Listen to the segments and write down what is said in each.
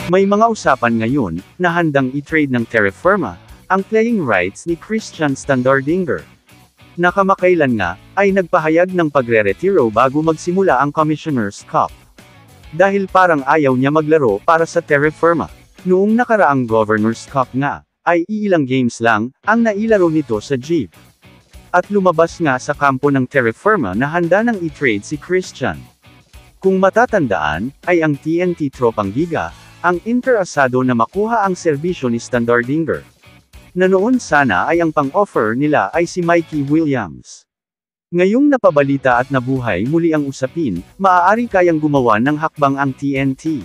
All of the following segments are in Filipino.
May mga usapan ngayon na handang i-trade ng Terra Firma ang playing rights ni Christian Standardinger. Nakamakailan nga ay nagpahayag ng pagre-retiro bago magsimula ang Commissioner's Cup. Dahil parang ayaw niya maglaro para sa Terra Firma. Noong nakaraang Governor's Cup nga, ay iilang games lang ang nailaro nito sa Jeep. At lumabas nga sa kampo ng Terra Firma na handa nang i-trade si Christian. Kung matatandaan, ay ang TNT Tropang Giga ang interesado na makuha ang serbisyo ni Standardinger. Na noon sana ay ang pang-offer nila ay si Mikey Williams. Ngayong napabalita at nabuhay muli ang usapin, maaari kayang gumawa ng hakbang ang TNT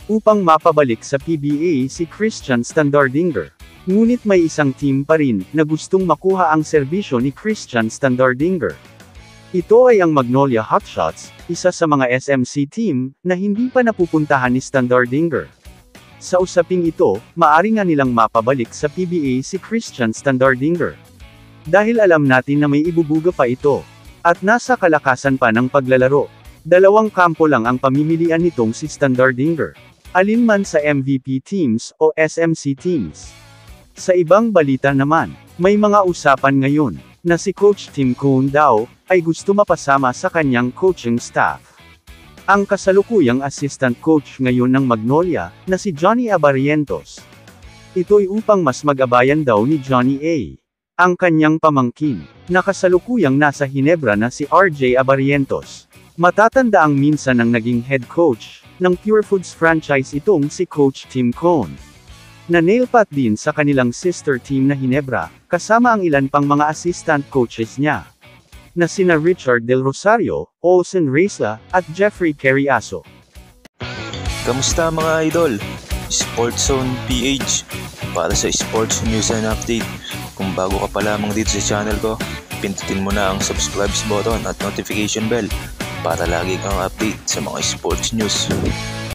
upang mapabalik sa PBA si Christian Standardinger. Ngunit may isang team pa rin na gustong makuha ang serbisyo ni Christian Standardinger. Ito ay ang Magnolia Hotshots, isa sa mga SMC team na hindi pa napupuntahan ni Standardinger. Sa usaping ito, maari nga nilang mapabalik sa PBA si Christian Standardinger. Dahil alam natin na may ibubuga pa ito. At nasa kalakasan pa ng paglalaro. Dalawang kampo lang ang pamimilian nitong si Standardinger. Alinman sa MVP teams o SMC teams. Sa ibang balita naman, may mga usapan ngayon na si Coach Tim Cone daw ay gusto mapasama sa kanyang coaching staff. Ang kasalukuyang assistant coach ngayon ng Magnolia na si Johnny Abarrientos. Ito'y upang mas mag-abayan daw ni Johnny A. ang kanyang pamangkin, na kasalukuyang nasa Hinebra na si RJ Abarrientos. Matatanda ang minsan ng naging head coach ng Pure Foods franchise itong si Coach Tim Cone. Na nailpat din sa kanilang sister team na Hinebra, kasama ang ilan pang mga assistant coaches niya. Na sina Richard Del Rosario, Olsen Reisla, at Jeffrey Carriazo. Kamusta mga idol? Sports Zone PH para sa sports news and update. Kung bago ka pa lamang dito sa channel ko, pindutin mo na ang subscribe button at notification bell para lagi kang update sa mga sports news.